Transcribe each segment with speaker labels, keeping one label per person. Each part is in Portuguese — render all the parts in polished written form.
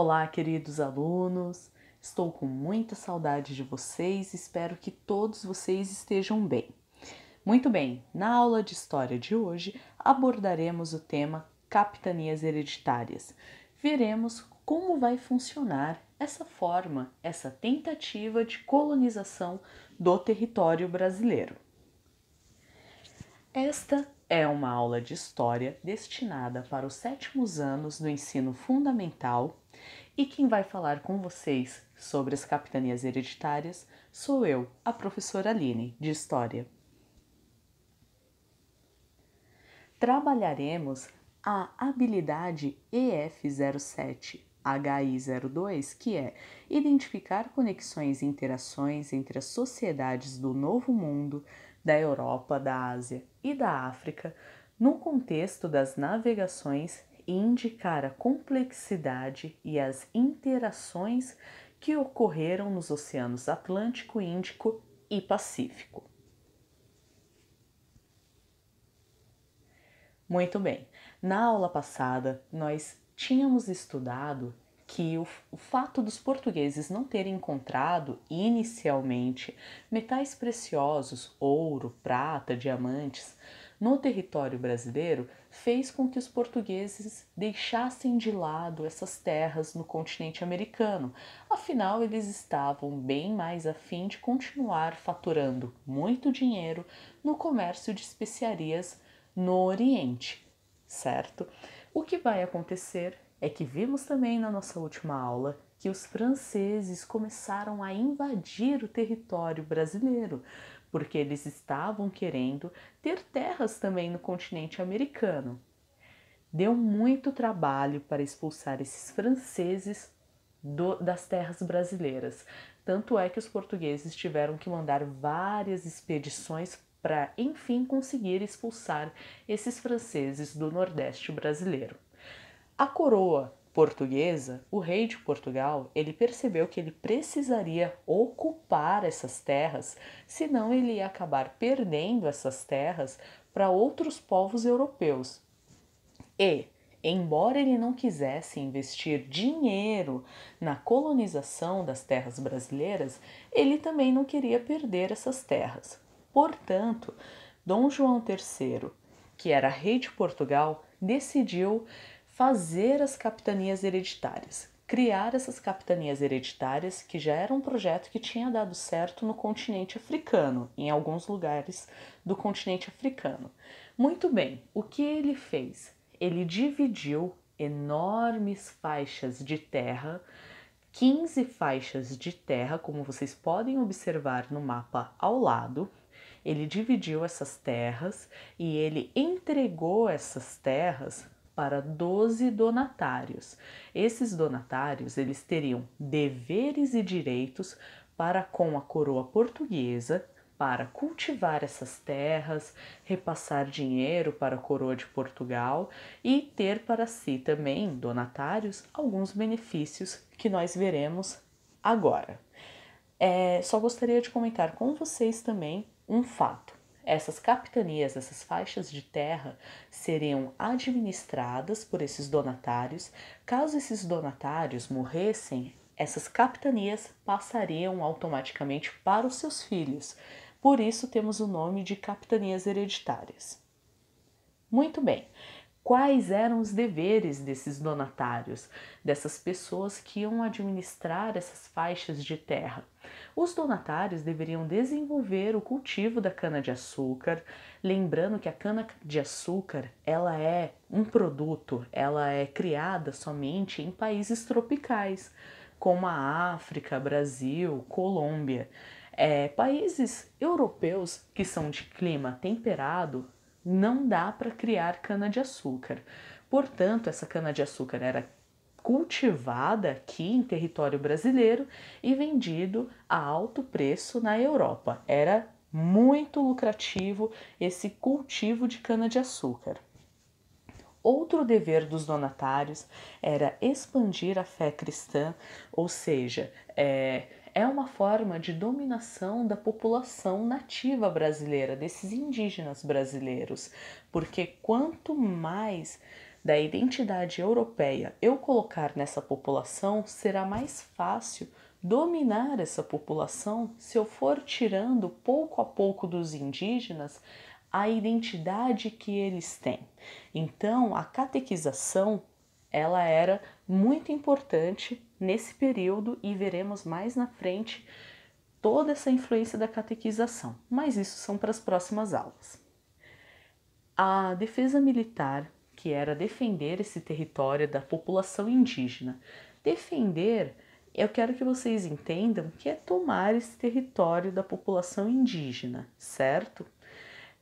Speaker 1: Olá, queridos alunos! Estou com muita saudade de vocês e espero que todos vocês estejam bem. Muito bem, na aula de história de hoje abordaremos o tema capitanias hereditárias. Veremos como vai funcionar essa forma, essa tentativa de colonização do território brasileiro. Esta é uma aula de história destinada para os 7º anos do ensino fundamental e quem vai falar com vocês sobre as capitanias hereditárias sou eu, a professora Aline, de História. Trabalharemos a habilidade EF07 HI02, que é identificar conexões e interações entre as sociedades do Novo Mundo, da Europa, da Ásia e da África, no contexto das navegações e indicar a complexidade e as interações que ocorreram nos oceanos Atlântico, Índico e Pacífico. Muito bem, na aula passada nós tínhamos estudado que o fato dos portugueses não terem encontrado inicialmente metais preciosos, ouro, prata, diamantes, no território brasileiro fez com que os portugueses deixassem de lado essas terras no continente americano. Afinal, eles estavam bem mais a fim de continuar faturando muito dinheiro no comércio de especiarias no Oriente, certo? O que vai acontecer é que vimos também na nossa última aula que os franceses começaram a invadir o território brasileiro, porque eles estavam querendo ter terras também no continente americano. Deu muito trabalho para expulsar esses franceses das terras brasileiras. Tanto é que os portugueses tiveram que mandar várias expedições para, enfim, conseguir expulsar esses franceses do Nordeste brasileiro. A coroa portuguesa, o rei de Portugal, ele percebeu que ele precisaria ocupar essas terras, senão ele ia acabar perdendo essas terras para outros povos europeus. E, embora ele não quisesse investir dinheiro na colonização das terras brasileiras, ele também não queria perder essas terras. Portanto, Dom João III, que era rei de Portugal, decidiu fazer as capitanias hereditárias, criar essas capitanias hereditárias, que já era um projeto que tinha dado certo no continente africano, em alguns lugares do continente africano. Muito bem, o que ele fez? Ele dividiu enormes faixas de terra, 15 faixas de terra, como vocês podem observar no mapa ao lado. Ele dividiu essas terras e ele entregou essas terras para 12 donatários. Esses donatários, eles teriam deveres e direitos para com a coroa portuguesa, para cultivar essas terras, repassar dinheiro para a coroa de Portugal e ter para si também, donatários, alguns benefícios que nós veremos agora. Só gostaria de comentar com vocês também um fato. Essas capitanias, essas faixas de terra seriam administradas por esses donatários. Caso esses donatários morressem, essas capitanias passariam automaticamente para os seus filhos. Por isso temos o nome de capitanias hereditárias. Muito bem. Quais eram os deveres desses donatários, dessas pessoas que iam administrar essas faixas de terra? Os donatários deveriam desenvolver o cultivo da cana-de-açúcar, lembrando que a cana-de-açúcar ela é um produto, ela é criada somente em países tropicais, como a África, Brasil, Colômbia. Países europeus que são de clima temperado, não dá para criar cana-de-açúcar. Portanto, essa cana-de-açúcar era cultivada aqui em território brasileiro e vendido a alto preço na Europa. Era muito lucrativo esse cultivo de cana-de-açúcar. Outro dever dos donatários era expandir a fé cristã, ou seja, é uma forma de dominação da população nativa brasileira, desses indígenas brasileiros, porque quanto mais da identidade europeia eu colocar nessa população, será mais fácil dominar essa população se eu for tirando pouco a pouco dos indígenas a identidade que eles têm. Então, a catequização, ela era muito importante nesse período e veremos mais na frente toda essa influência da catequização, mas isso são para as próximas aulas. A defesa militar, que era defender esse território da população indígena, defender, eu quero que vocês entendam que é tomar esse território da população indígena, certo?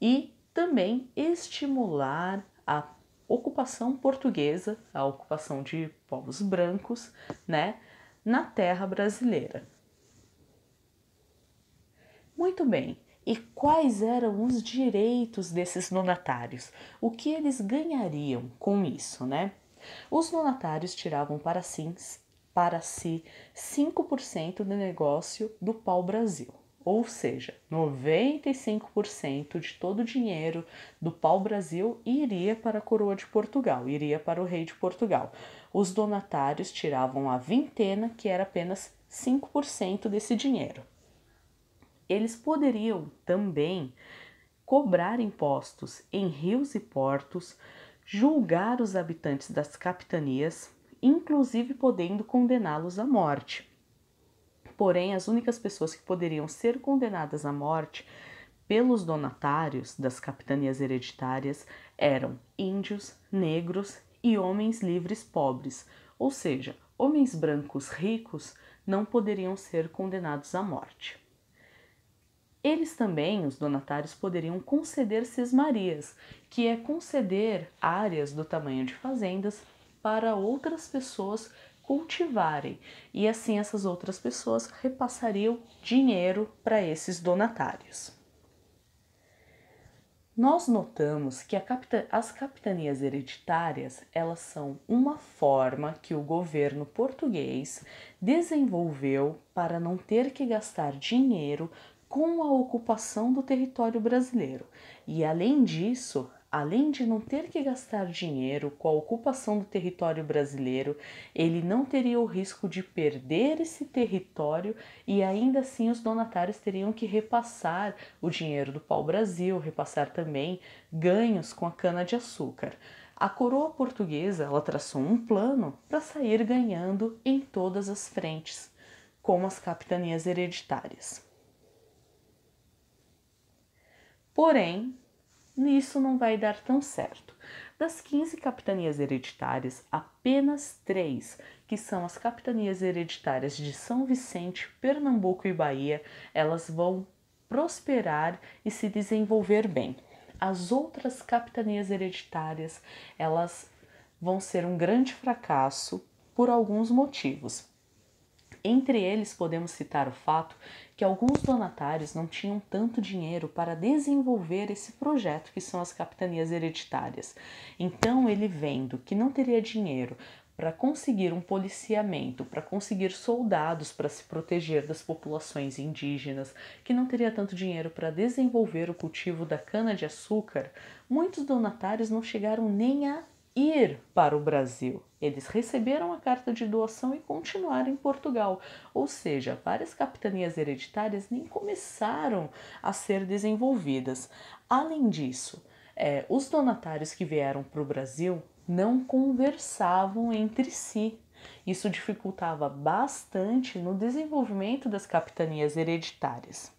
Speaker 1: E também estimular a ocupação portuguesa, a ocupação de povos brancos, né, na terra brasileira. Muito bem, e quais eram os direitos desses donatários? O que eles ganhariam com isso, né? Os donatários tiravam para si 5% do negócio do pau-brasil, ou seja, 95% de todo o dinheiro do pau-brasil iria para a coroa de Portugal, iria para o rei de Portugal. Os donatários tiravam a vintena, que era apenas 5% desse dinheiro. Eles poderiam também cobrar impostos em rios e portos, julgar os habitantes das capitanias, inclusive podendo condená-los à morte. Porém, as únicas pessoas que poderiam ser condenadas à morte pelos donatários das capitanias hereditárias eram índios, negros e homens livres pobres, ou seja, homens brancos ricos não poderiam ser condenados à morte. Eles também, os donatários, poderiam conceder sesmarias, que é conceder áreas do tamanho de fazendas para outras pessoas cultivarem, e assim essas outras pessoas repassariam dinheiro para esses donatários. Nós notamos que as capitanias hereditárias, elas são uma forma que o governo português desenvolveu para não ter que gastar dinheiro com a ocupação do território brasileiro. E além disso, além de não ter que gastar dinheiro com a ocupação do território brasileiro, ele não teria o risco de perder esse território e ainda assim os donatários teriam que repassar o dinheiro do pau-brasil, repassar também ganhos com a cana-de-açúcar. A coroa portuguesa, ela traçou um plano para sair ganhando em todas as frentes, como as capitanias hereditárias. Porém, nisso não vai dar tão certo. Das 15 capitanias hereditárias, apenas 3, que são as capitanias hereditárias de São Vicente, Pernambuco e Bahia, elas vão prosperar e se desenvolver bem. As outras capitanias hereditárias, elas vão ser um grande fracasso por alguns motivos. Entre eles, podemos citar o fato que alguns donatários não tinham tanto dinheiro para desenvolver esse projeto que são as capitanias hereditárias. Então, ele vendo que não teria dinheiro para conseguir um policiamento, para conseguir soldados para se proteger das populações indígenas, que não teria tanto dinheiro para desenvolver o cultivo da cana-de-açúcar, muitos donatários não chegaram nem a ir para o Brasil. Eles receberam a carta de doação e continuaram em Portugal, ou seja, várias capitanias hereditárias nem começaram a ser desenvolvidas. Além disso, os donatários que vieram para o Brasil não conversavam entre si. Isso dificultava bastante no desenvolvimento das capitanias hereditárias.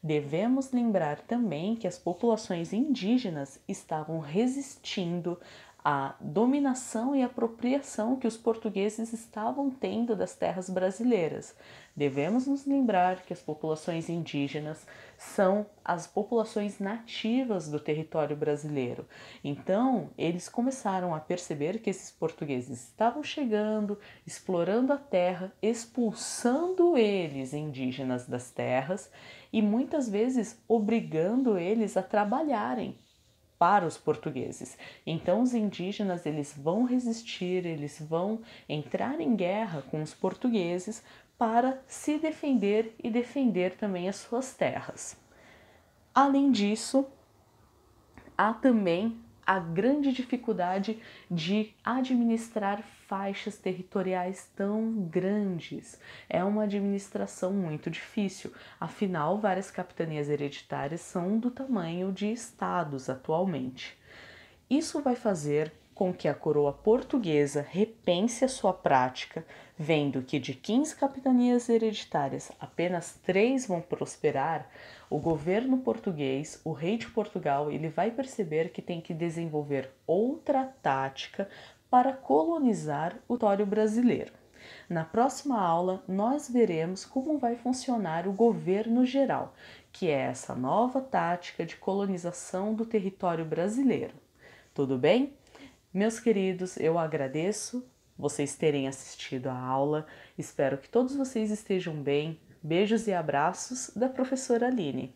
Speaker 1: Devemos lembrar também que as populações indígenas estavam resistindo a dominação e apropriação que os portugueses estavam tendo das terras brasileiras. Devemos nos lembrar que as populações indígenas são as populações nativas do território brasileiro. Então, eles começaram a perceber que esses portugueses estavam chegando, explorando a terra, expulsando eles, indígenas, das terras e muitas vezes obrigando eles a trabalharem para os portugueses. Então os indígenas, eles vão resistir, eles vão entrar em guerra com os portugueses para se defender e defender também as suas terras. Além disso, há também a grande dificuldade de administrar faixas territoriais tão grandes. É uma administração muito difícil, afinal, várias capitanias hereditárias são do tamanho de estados atualmente. Isso vai fazer com que a coroa portuguesa repense a sua prática, vendo que de 15 capitanias hereditárias apenas 3 vão prosperar. O governo português, o rei de Portugal, ele vai perceber que tem que desenvolver outra tática para colonizar o território brasileiro. Na próxima aula, nós veremos como vai funcionar o governo geral, que é essa nova tática de colonização do território brasileiro. Tudo bem? Meus queridos, eu agradeço vocês terem assistido a aula. Espero que todos vocês estejam bem. Beijos e abraços da professora Aline.